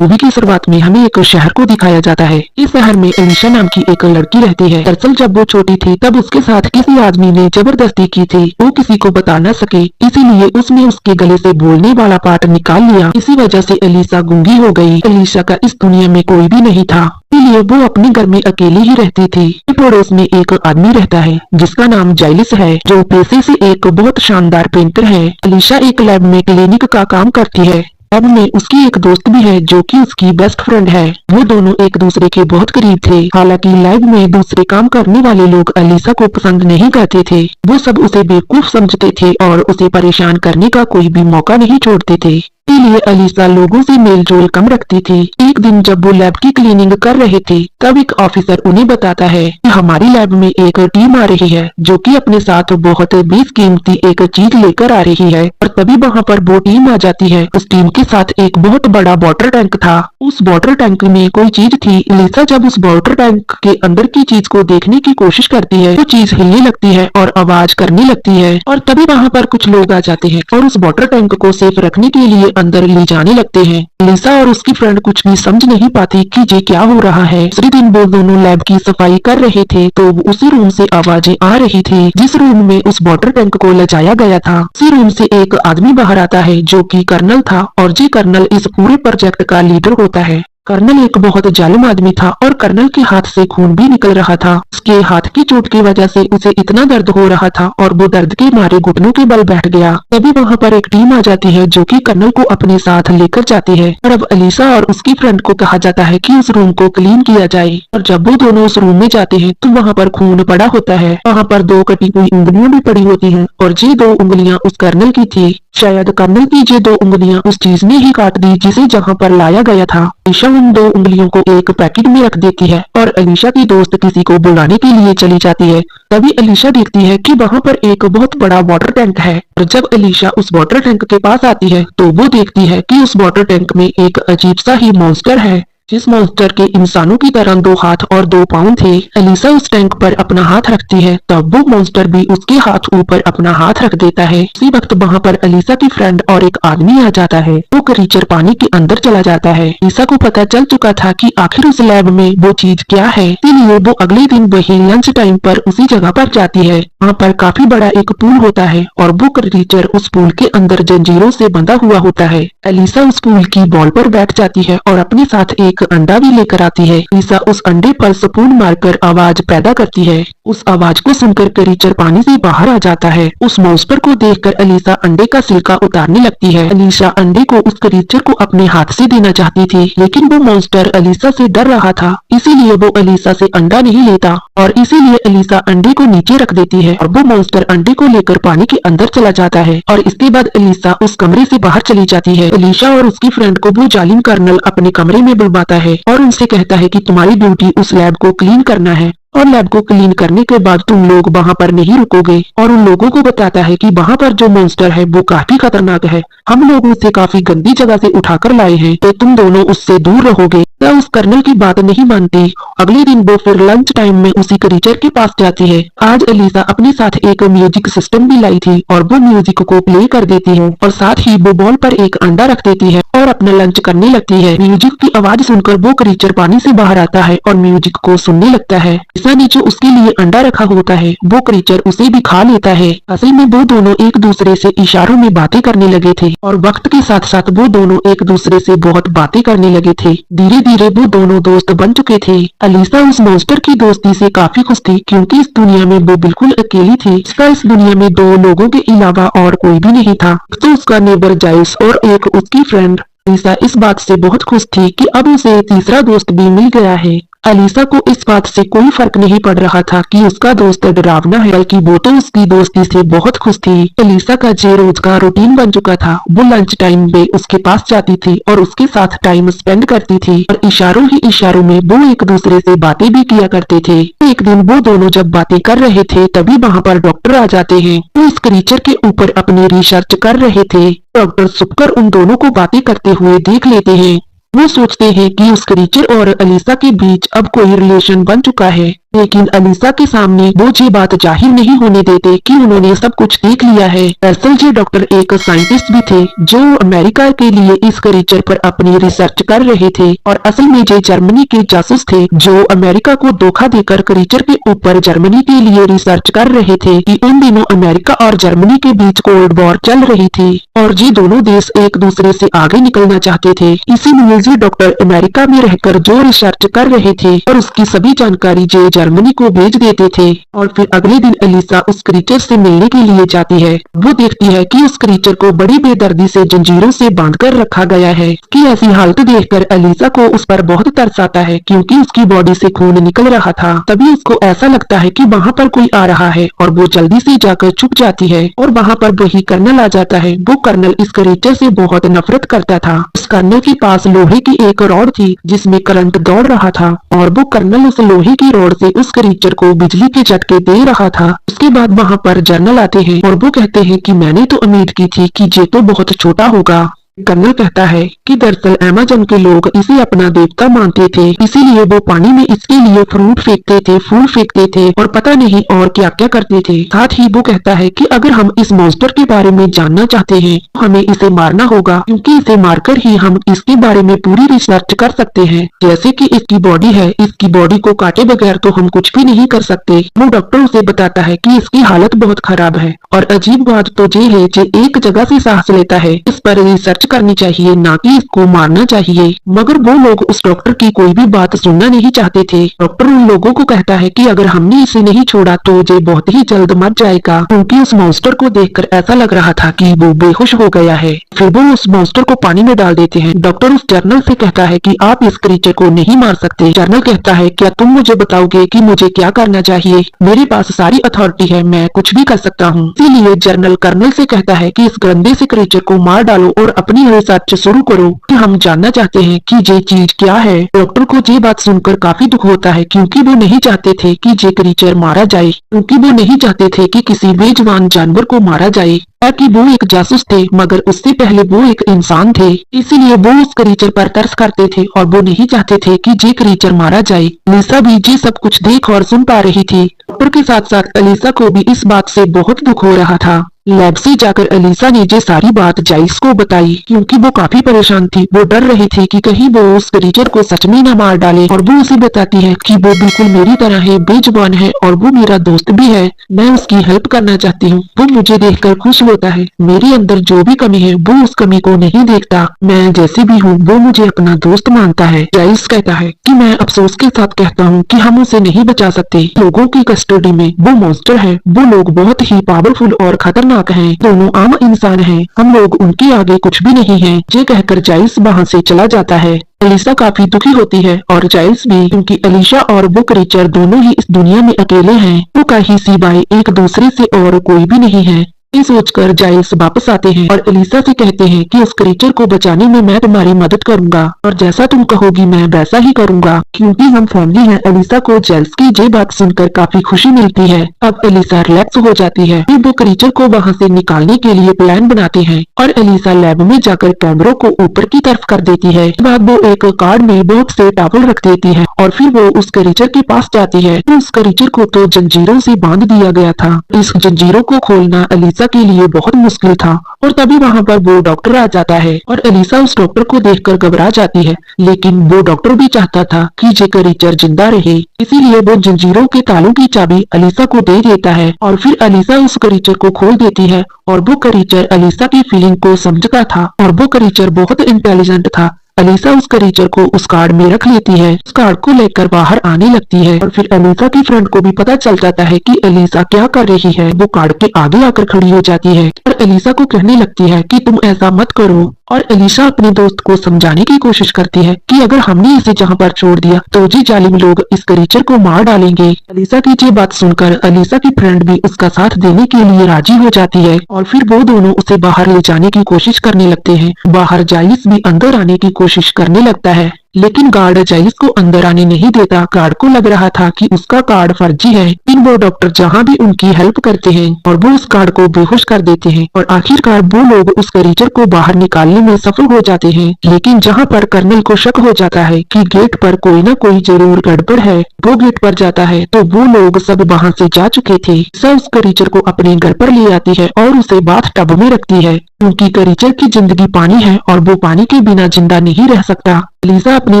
Movie की शुरुआत में हमें एक शहर को दिखाया जाता है। इस शहर में अलीशा नाम की एक लड़की रहती है। दरअसल जब वो छोटी थी तब उसके साथ किसी आदमी ने जबरदस्ती की थी। वो किसी को बता न सके, इसीलिए उसने उसके गले से बोलने वाला पार्ट निकाल लिया। इसी वजह से अलीशा गूंगी हो गई। अलीशा का इस दुनिया में कोई भी नहीं था, इसलिए वो अपने घर में अकेली ही रहती थी। पड़ोस में एक आदमी रहता है जिसका नाम जाइलिस है, जो पेशे से एक बहुत शानदार पेंटर है। अलीशा एक लैब में क्लिनिक का काम करती है। अब में उसकी एक दोस्त भी है जो कि उसकी बेस्ट फ्रेंड है। वो दोनों एक दूसरे के बहुत करीब थे। हालांकि लैब में दूसरे काम करने वाले लोग अलीशा को पसंद नहीं करते थे। वो सब उसे बेवकूफ समझते थे और उसे परेशान करने का कोई भी मौका नहीं छोड़ते थे। इसीलिए अलीशा लोगों से मेल जोल कम रखती थी। एक दिन जब वो लैब की क्लीनिंग कर रहे थे तब एक ऑफिसर उन्हें बताता है कि हमारी लैब में एक टीम आ रही है जो कि अपने साथ बहुत बेशकीमती एक चीज लेकर आ रही है। और तभी वहाँ पर वो टीम आ जाती है। उस टीम के साथ एक बहुत बड़ा वाटर टैंक था। उस वाटर टैंक में कोई चीज थी। अलीशा जब उस वाटर टैंक के अंदर की चीज को देखने की कोशिश करती है तो चीज हिलने लगती है और आवाज करने लगती है। और तभी वहाँ पर कुछ लोग आ जाते हैं और उस वाटर टैंक को सेफ रखने के लिए अंदर ले जाने लगते हैं। अलीशा और उसकी फ्रेंड कुछ भी समझ नहीं पाती कि ये क्या हो रहा है। दूसरे दिन वो दोनों लैब की सफाई कर रहे थे तो उसी रूम से आवाजें आ रही थी जिस रूम में उस वाटर टैंक को ले जाया गया था। उसी रूम से एक आदमी बाहर आता है जो कि कर्नल था और ये कर्नल इस पूरे प्रोजेक्ट का लीडर होता है। कर्नल एक बहुत जालिम आदमी था और कर्नल के हाथ से खून भी निकल रहा था। उसके हाथ की चोट की वजह से उसे इतना दर्द हो रहा था और वो दर्द के मारे घुटनों के बल बैठ गया। तभी वहाँ पर एक टीम आ जाती है जो कि कर्नल को अपने साथ लेकर जाती है। और अब अलीशा और उसकी फ्रेंड को कहा जाता है कि उस रूम को क्लीन किया जाए। और जब वो दोनों उस रूम में जाते हैं तो वहाँ पर खून पड़ा होता है। वहाँ पर दो कटी हुई उंगलियां भी पड़ी होती हैं और ये दो उंगलियां उस कर्नल की थी। शायद कर्नल की ये दो उंगलियां उस चीज ने ही काट दी जिसे जहाँ पर लाया गया था। अलीशा उन दो उंगलियों को एक पैकेट में रख देती है और अलीशा की दोस्त किसी को बुलाने के लिए चली जाती है। तभी अलीशा देखती है कि वहाँ पर एक बहुत बड़ा वाटर टैंक है। और जब अलीशा उस वाटर टैंक के पास आती है तो वो देखती है कि उस वाटर टैंक में एक अजीब सा ही मॉन्स्टर है, जिस मॉन्स्टर के इंसानों की तरह दो हाथ और दो पाँव थे। अलीशा उस टैंक पर अपना हाथ रखती है तब वो मॉन्स्टर भी उसके हाथ ऊपर अपना हाथ रख देता है। उसी वक्त वहाँ पर अलीशा की फ्रेंड और एक आदमी आ जाता है। वो क्रीचर पानी के अंदर चला जाता है। अलीशा को पता चल चुका था कि आखिर उस लैब में वो चीज क्या है, इसीलिए वो अगले दिन वही लंच टाइम पर उसी जगह पर जाती है। वहाँ पर काफी बड़ा एक पूल होता है और वो क्रीचर उस पूल के अंदर जंजीरों से बंधा हुआ होता है। अलीशा उस पूल की बॉल पर बैठ जाती है और अपने साथ एक अंडा भी लेकर आती है। अलीशा उस अंडे पर स्पून मारकर आवाज पैदा करती है। उस आवाज को सुनकर क्रीचर पानी से बाहर आ जाता है। उस मॉन्स्टर को देखकर अलीशा अंडे का सिल्का उतारने लगती है। अलीशा अंडे को उस क्रीचर को अपने हाथ से देना चाहती थी, लेकिन वो मॉन्स्टर अलीशा से डर रहा था, इसीलिए वो अलीशा से अंडा नहीं लेता और इसीलिए अलीशा अंडे को नीचे रख देती है और वो मॉन्स्टर अंडे को लेकर पानी के अंदर चला जाता है। और इसके बाद अलीशा उस कमरे से बाहर चली जाती है। अलीशा और उसकी फ्रेंड को वो जालिम कर्नल अपने कमरे में बुलवाता है और उनसे कहता है कि तुम्हारी ड्यूटी उस लैब को क्लीन करना है और लैब को क्लीन करने के बाद तुम लोग वहाँ पर नहीं रुकोगे। और उन लोगों को बताता है कि वहाँ पर जो मॉन्स्टर है वो काफी खतरनाक है, हम लोग उसे काफी गंदी जगह से उठाकर लाए हैं, तो तुम दोनों उससे दूर रहोगे। या उस कर्नल की बात नहीं मानती। अगले दिन वो फिर लंच टाइम में उसी क्रीचर के पास जाती है। आज अलीशा अपने साथ एक म्यूजिक सिस्टम भी लाई थी और वो म्यूजिक को प्ले कर देती है और साथ ही वो बॉल पर एक अंडा रख देती है और अपना लंच करने लगती है। म्यूजिक की आवाज सुनकर वो क्रीचर पानी से बाहर आता है और म्यूजिक को सुनने लगता है। ऐसा नीचे उसके लिए अंडा रखा होता है, वो क्रीचर उसे भी खा लेता है। असल में वो दोनों एक दूसरे से इशारों में बातें करने लगे थे और वक्त के साथ साथ वो दोनों एक दूसरे से बहुत बातें करने लगे थे। धीरे धीरे वो दोनों दोस्त बन चुके थे। अलीशा उस मॉन्स्टर की दोस्ती से काफी खुश थी क्योंकि इस दुनिया में वो बिल्कुल अकेली थी। इसका इस दुनिया में दो लोगों के अलावा और कोई भी नहीं था, तो उसका नेबर जाइस और एक उसकी फ्रेंड। अलीशा इस बात से बहुत खुश थी कि अब उसे तीसरा दोस्त भी मिल गया है। अलीशा को इस बात से कोई फर्क नहीं पड़ रहा था कि उसका दोस्त डरावना है, बल्कि वो तो उसकी दोस्ती से बहुत खुश थी। अलीशा का जे रोज का रूटीन बन चुका था। वो लंच टाइम में उसके पास जाती थी और उसके साथ टाइम स्पेंड करती थी और इशारों ही इशारों में वो एक दूसरे से बातें भी किया करते थे। एक दिन वो दोनों जब बातें कर रहे थे तभी वहाँ पर डॉक्टर आ जाते हैं। वो इस क्रीचर के ऊपर अपनी रिसर्च कर रहे थे। डॉक्टर छुपकर उन दोनों को बातें करते हुए देख लेते हैं। वो सोचते हैं कि उस क्रीचर और अलीशा के बीच अब कोई रिलेशन बन चुका है। लेकिन अलीसा के सामने वो ये बात जाहिर नहीं होने देते कि उन्होंने सब कुछ देख लिया है। दरअसल ये डॉक्टर एक साइंटिस्ट भी थे जो अमेरिका के लिए इस क्रीचर पर अपनी रिसर्च कर रहे थे, और असल में ये जर्मनी के जासूस थे जो अमेरिका को धोखा देकर क्रीचर के ऊपर जर्मनी के लिए रिसर्च कर रहे थे कि उन दिनों अमेरिका और जर्मनी के बीच कोल्ड वॉर चल रही थी और ये दोनों देश एक दूसरे से आगे निकलना चाहते थे। इसीलिए ये डॉक्टर अमेरिका में रहकर जो रिसर्च कर रहे थे और उसकी सभी जानकारी ये जर्मनी को भेज देते थे। और फिर अगले दिन अलीसा उस क्रीचर से मिलने के लिए जाती है। वो देखती है कि उस क्रीचर को बड़ी बेदर्दी से जंजीरों से बांधकर रखा गया है। उसकी ऐसी हालत देखकर अलीसा को उस पर बहुत तरस आता है क्योंकि उसकी बॉडी से खून निकल रहा था। तभी उसको ऐसा लगता है कि वहाँ पर कोई आ रहा है और वो जल्दी से जाकर छुप जाती है और वहाँ पर वही कर्नल आ जाता है। वो कर्नल इस क्रीचर से बहुत नफरत करता था। उस कर्नल के पास लोहे की एक रॉड थी जिसमें करंट दौड़ रहा था और वो कर्नल उस लोहे की रॉड से उस क्रीचर को बिजली के झटके दे रहा था। उसके बाद वहाँ पर जर्नल आते हैं और वो कहते हैं कि मैंने तो उम्मीद की थी कि ये तो बहुत छोटा होगा। कर्नल कहता है कि दरअसल अमेज़न के लोग इसे अपना देवता मानते थे, इसीलिए वो पानी में इसके लिए फ्रूट फेंकते थे, फूल फेंकते थे और पता नहीं और क्या क्या करते थे। साथ ही वो कहता है कि अगर हम इस मॉन्स्टर के बारे में जानना चाहते हैं तो हमें इसे मारना होगा, क्योंकि इसे मारकर ही हम इसके बारे में पूरी रिसर्च कर सकते हैं। जैसे कि इसकी बॉडी है, इसकी बॉडी को काटे बगैर तो हम कुछ भी नहीं कर सकते। वो डॉक्टर उसे बताता है कि इसकी हालत बहुत खराब है और अजीब बात तो ये है कि एक जगह से सांस लेता है। इस पर रिसर्च करनी चाहिए, ना कि इसको मारना चाहिए। मगर वो लोग उस डॉक्टर की कोई भी बात सुनना नहीं चाहते थे। डॉक्टर उन लोगों को कहता है कि अगर हमने इसे नहीं छोड़ा तो ये बहुत ही जल्द मर जाएगा, क्योंकि उस मॉन्स्टर को देखकर ऐसा लग रहा था कि वो बेहोश हो गया है। फिर वो उस मॉन्स्टर को पानी में डाल देते हैं। डॉक्टर उस जर्नल से कहता है कि आप इस क्रीचर को नहीं मार सकते। जर्नल कहता है, क्या तुम मुझे बताओगे कि मुझे क्या करना चाहिए? मेरे पास सारी अथॉरिटी है, मैं कुछ भी कर सकता हूँ। इसीलिए जर्नल कर्नल से कहता है कि इस गंदे से क्रीचर को मार डालो और अपनी रिसर्च शुरू करो कि हम जानना चाहते हैं कि ये चीज क्या है। डॉक्टर को ये बात सुनकर काफी दुख होता है क्योंकि वो नहीं चाहते थे कि ये क्रीचर मारा जाए, क्योंकि वो नहीं चाहते थे कि किसी बेजुबान जानवर को मारा जाए। ताकि वो एक जासूस थे मगर उससे पहले वो एक इंसान थे, इसीलिए वो उस क्रीचर पर तरस करते थे और वो नहीं चाहते थे कि ये क्रीचर मारा जाए। अलीसा भी ये सब कुछ देख और सुन पा रही थी। डॉक्टर के साथ साथ अलीसा को भी इस बात से बहुत दुख हो रहा था। लैब से जाकर अलीसा ने ये सारी बात जाइस को बताई क्योंकि वो काफी परेशान थी। वो डर रही थी कि कहीं वो उस क्रीचर को सच में न मार डाले, और वो उसे बताती है कि वो बिल्कुल मेरी तरह है, बेजुबान है और वो मेरा दोस्त भी है। मैं उसकी हेल्प करना चाहती हूँ। वो मुझे देखकर खुश होता है। मेरे अंदर जो भी कमी है वो उस कमी को नहीं देखता। मैं जैसे भी हूँ वो मुझे अपना दोस्त मानता है। जाइस कहता है कि मैं अफसोस के साथ कहता हूँ कि हम उसे नहीं बचा सकते। लोगों की कस्टडी में वो मॉन्स्टर है। वो लोग बहुत ही पावरफुल और खतरनाक हैं। दोनों आम इंसान हैं। हम लोग उनके आगे कुछ भी नहीं हैं। ये कहकर जाइस वहाँ से चला जाता है। अलीसा काफी दुखी होती है और जाइस भी, क्योंकि अलीसा और वो क्रीचर दोनों ही इस दुनिया में अकेले हैं। वो कहीं सिवाय एक दूसरे से और कोई भी नहीं है। ये सोचकर जाइस वापस आते हैं और अलीसा से कहते हैं कि उस क्रीचर को बचाने में मैं तुम्हारी मदद करूंगा और जैसा तुम कहोगी मैं वैसा ही करूंगा, क्योंकि हम फैमिली हैं। अलीसा को जाइस की ये बात सुनकर काफी खुशी मिलती है। अब अलीसा रिलैक्स हो जाती है। फिर वो क्रीचर को वहाँ से निकालने के लिए प्लान बनाते हैं और अलीसा लैब में जाकर कैमरों को ऊपर की तरफ कर देती है। बाद वो एक कार्ड में बहुत से टॉवल रख देती है और फिर वो उस क्रीचर के पास जाती है। तो उस क्रीचर को तो जंजीरों से बांध दिया गया था। इस जंजीरों को खोलना अलीसा के लिए बहुत मुश्किल था और तभी वहाँ पर वो डॉक्टर आ जाता है और अलीसा उस डॉक्टर को देखकर घबरा जाती है। लेकिन वो डॉक्टर भी चाहता था कि ये क्रीचर जिंदा रहे, इसीलिए वो जंजीरों के तालों की चाबी अलीसा को दे देता है और फिर अलीसा उस क्रीचर को खोल देती है और वो क्रीचर अलीसा की फीलिंग को समझता था और वो क्रीचर बहुत इंटेलिजेंट था। अलीसा उस क्रीचर को उस कार्ड में रख लेती है। उस कार्ड को लेकर बाहर आने लगती है और फिर अलीसा की फ्रेंड को भी पता चल जाता है कि अलीसा क्या कर रही है। वो कार्ड के आगे आकर खड़ी हो जाती है और अलीसा को कहने लगती है कि तुम ऐसा मत करो। और अलीसा अपने दोस्त को समझाने की कोशिश करती है कि अगर हमने इसे जहाँ पर छोड़ दिया तो जी जालिम लोग इस क्रीचर को मार डालेंगे। अलीसा की ये बात सुनकर अलीसा की फ्रेंड भी उसका साथ देने के लिए राजी हो जाती है और फिर वो दोनों उसे बाहर ले जाने की कोशिश करने लगते हैं। बाहर जाइस भी अंदर आने की कोशिश करने लगता है। लेकिन गार्ड जाइस को अंदर आने नहीं देता। गार्ड को लग रहा था कि उसका कार्ड फर्जी है, लेकिन वो डॉक्टर जहाँ भी उनकी हेल्प करते हैं और वो उस गार्ड को बेहोश कर देते हैं और आखिरकार वो लोग उस क्रीचर को बाहर निकालने में सफल हो जाते हैं। लेकिन जहाँ पर कर्नल को शक हो जाता है कि गेट पर कोई ना कोई जरूर गड़बड़ है, वो गेट पर जाता है तो वो लोग सब वहाँ से जा चुके थे। सब उस क्रीचर को अपने घर पर ले आती है और उसे बाथ टब में रखती है, क्योंकि क्रीचर की जिंदगी पानी है और वो पानी के बिना जिंदा नहीं रह सकता। एलिसा अपने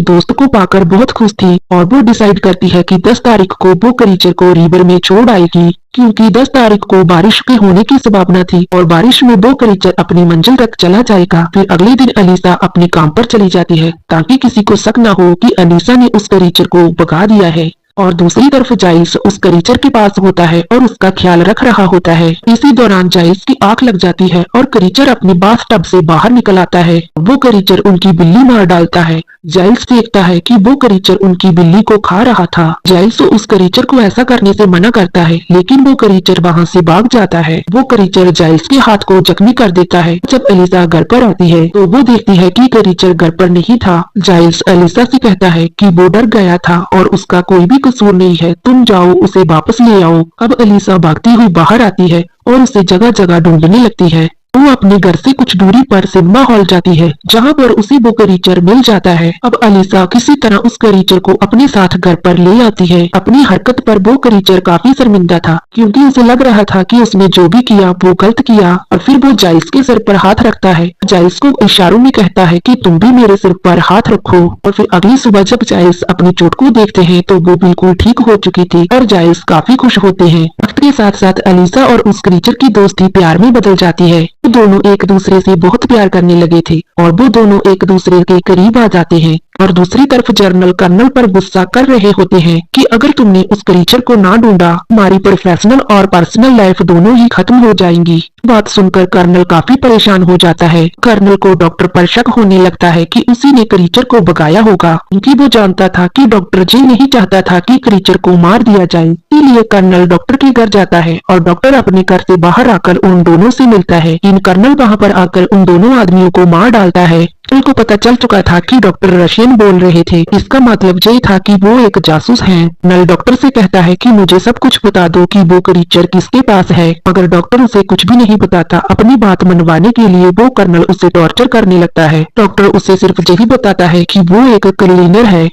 दोस्त को पाकर बहुत खुश थी और वो डिसाइड करती है कि 10 तारीख को वो क्रीचर को रिवर में छोड़ आएगी, क्योंकि 10 तारीख को बारिश के होने की संभावना थी और बारिश में वो क्रीचर अपनी मंजिल तक चला जाएगा। फिर अगले दिन एलिसा अपने काम पर चली जाती है ताकि किसी को शक न हो कि एलिसा ने उस क्रीचर को भगा दिया है। और दूसरी तरफ जाइल्स उस क्रीचर के पास होता है और उसका ख्याल रख रहा होता है। इसी दौरान जाइल्स की आंख लग जाती है और क्रीचर अपने बाथ टब से बाहर निकल आता है। वो क्रीचर उनकी बिल्ली मार डालता है। जाइल्स देखता है कि वो क्रीचर उनकी बिल्ली को खा रहा था। जाइल्स उस क्रीचर को ऐसा करने से मना करता है, लेकिन वो क्रीचर वहाँ से भाग जाता है। वो क्रीचर जाइल्स के हाथ को जख्मी कर देता है। जब एलिसा घर पर आती है तो वो देखती है कि क्रीचर घर पर नहीं था। जाइल्स एलिसा से कहता है कि वो डर गया था और उसका कोई भी कसूर नहीं है, तुम जाओ उसे वापस ले आओ। अब एलिसा भागती हुई बाहर आती है और उसे जगह जगह ढूंढने लगती है। वो अपने घर से कुछ दूरी पर सिनेमा हॉल जाती है, जहाँ पर उसे वो क्रीचर मिल जाता है। अब एलिसा किसी तरह उस क्रीचर को अपने साथ घर पर ले आती है। अपनी हरकत पर वो क्रीचर काफी शर्मिंदा था, क्योंकि उसे लग रहा था कि उसने जो भी किया वो गलत किया। और फिर वो जाइल्स के सिर पर हाथ रखता है। जाइल्स को इशारों में कहता है कि तुम भी मेरे सिर पर हाथ रखो। और फिर अगली सुबह जब जाइल्स अपनी चोट को देखते हैं तो वो बिल्कुल ठीक हो चुकी थी और जाइल्स काफी खुश होते हैं। वक्त के साथ साथ एलिसा और उस क्रीचर की दोस्ती प्यार में बदल जाती है। वो दोनों एक दूसरे से बहुत प्यार करने लगे थे और वो दोनों एक दूसरे के करीब आ जाते हैं। और दूसरी तरफ जर्नल कर्नल पर गुस्सा कर रहे होते हैं कि अगर तुमने उस क्रीचर को ना ढूंढा, हमारी प्रोफेशनल और पर्सनल लाइफ दोनों ही खत्म हो जाएंगी। बात सुनकर कर्नल काफी परेशान हो जाता है। कर्नल को डॉक्टर पर शक होने लगता है कि उसी ने क्रीचर को भगाया होगा, क्योंकि वो जानता था कि डॉक्टर जी नहीं चाहता था कि क्रीचर को मार दिया जाए। इसीलिए कर्नल डॉक्टर के घर जाता है और डॉक्टर अपने घर से बाहर आकर उन दोनों से मिलता है। इन कर्नल वहाँ पर आकर उन दोनों आदमियों को मार डालता है। को पता चल चुका था कि डॉक्टर रशियन बोल रहे थे। इसका मतलब ये था कि वो एक जासूस हैं। नल डॉक्टर से कहता है कि मुझे सब कुछ बता दो कि वो क्रीचर किसके पास है, मगर डॉक्टर उसे कुछ भी नहीं बताता। अपनी बात मनवाने के लिए वो कर्नल उसे टॉर्चर करने लगता है। डॉक्टर उसे सिर्फ यही बताता है कि वो एक क्लीनर है।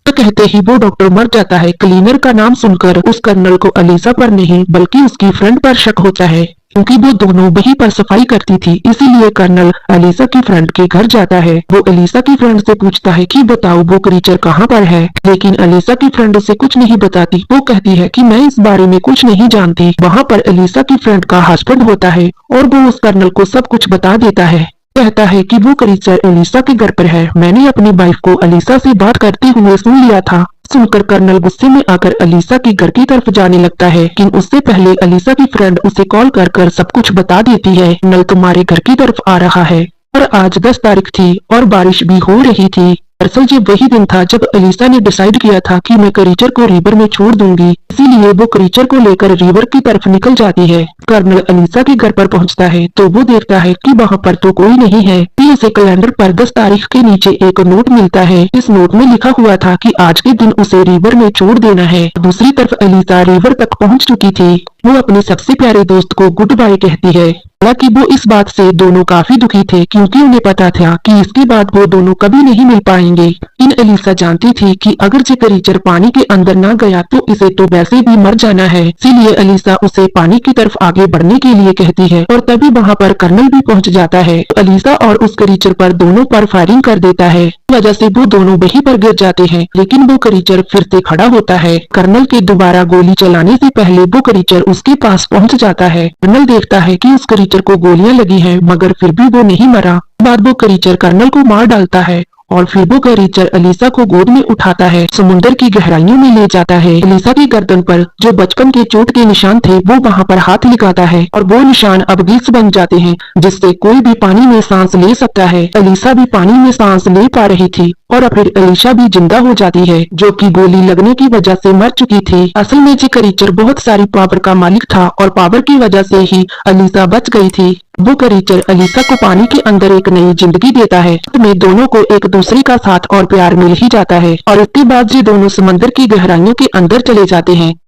तो कहते ही वो डॉक्टर मर जाता है। क्लीनर का नाम सुनकर उस कर्नल को एलिसा पर नहीं बल्कि उसकी फ्रेंड पर शक होता है, क्योंकि वो दोनों वहीं पर सफाई करती थी। इसीलिए कर्नल एलिसा की फ्रेंड के घर जाता है। वो एलिसा की फ्रेंड से पूछता है कि बताओ वो क्रीचर कहाँ पर है, लेकिन एलिसा की फ्रेंड उसे कुछ नहीं बताती। वो कहती है कि मैं इस बारे में कुछ नहीं जानती। वहाँ पर एलिसा की फ्रेंड का हस्बैंड होता है और वो उस कर्नल को सब कुछ बता देता है। कहता है कि वो क्रीचर एलिसा के घर पर है। मैंने अपनी वाइफ को एलिसा से बात करते हुए सुन लिया था। सुनकर कर्नल गुस्से में आकर एलिसा के घर की तरफ जाने लगता है, लेकिन उससे पहले एलिसा की फ्रेंड उसे कॉल कर सब कुछ बता देती है। नल तुम्हारे घर की तरफ आ रहा है। और आज 10 तारीख थी और बारिश भी हो रही थी। दरअसल ये वही दिन था जब एलिसा ने डिसाइड किया था कि मैं क्रीचर को रिवर में छोड़ दूंगी। इसीलिए वो क्रीचर को लेकर रिवर की तरफ निकल जाती है। कर्नल एलिसा के घर पर पहुंचता है तो वो देखता है कि वहाँ पर तो कोई नहीं है। फिर उसे कैलेंडर पर 10 तारीख के नीचे एक नोट मिलता है। इस नोट में लिखा हुआ था कि आज के दिन उसे रिवर में छोड़ देना है। दूसरी तरफ एलिसा रिवर तक पहुँच चुकी थी। वो अपने सबसे प्यारे दोस्त को गुड बाय कहती है। हालांकि वो इस बात से दोनों काफी दुखी थे, क्योंकि उन्हें पता था कि इसके बाद वो दोनों कभी नहीं मिल पाएंगे। इन एलिसा जानती थी कि अगर ये क्रीचर पानी के अंदर ना गया तो इसे तो वैसे भी मर जाना है। इसीलिए एलिसा उसे पानी की तरफ आगे बढ़ने के लिए कहती है और तभी वहाँ पर कर्नल भी पहुँच जाता है। तो एलिसा और उस क्रीचर पर दोनों पर फायरिंग कर देता है। वजह से वो दोनों वहीं पर गिर जाते हैं, लेकिन वो क्रीचर फिर से खड़ा होता है। कर्नल के दोबारा गोली चलाने से पहले वो क्रीचर उसके पास पहुंच जाता है। कर्नल देखता है कि उस क्रीचर को गोलियां लगी हैं, मगर फिर भी वो नहीं मरा। बाद वो क्रीचर कर्नल को मार डालता है और फिर वो क्रीचर एलिसा को गोद में उठाता है, समुद्र की गहराइयों में ले जाता है। एलिसा की गर्दन पर जो बचपन के चोट के निशान थे वो वहाँ पर हाथ लगाता है और वो निशान अब गिल्स बन जाते हैं, जिससे कोई भी पानी में सांस ले सकता है। एलिसा भी पानी में सांस ले पा रही थी और फिर एलिसा भी जिंदा हो जाती है, जो कि गोली लगने की वजह से मर चुकी थी। असल में ये क्रीचर बहुत सारी पावर का मालिक था और पावर की वजह से ही एलिसा बच गई थी। वो क्रीचर अलीसा को पानी के अंदर एक नई जिंदगी देता है। में दोनों को एक दूसरे का साथ और प्यार मिल ही जाता है और इसके बाद ये दोनों समंदर की गहराइयों के अंदर चले जाते हैं।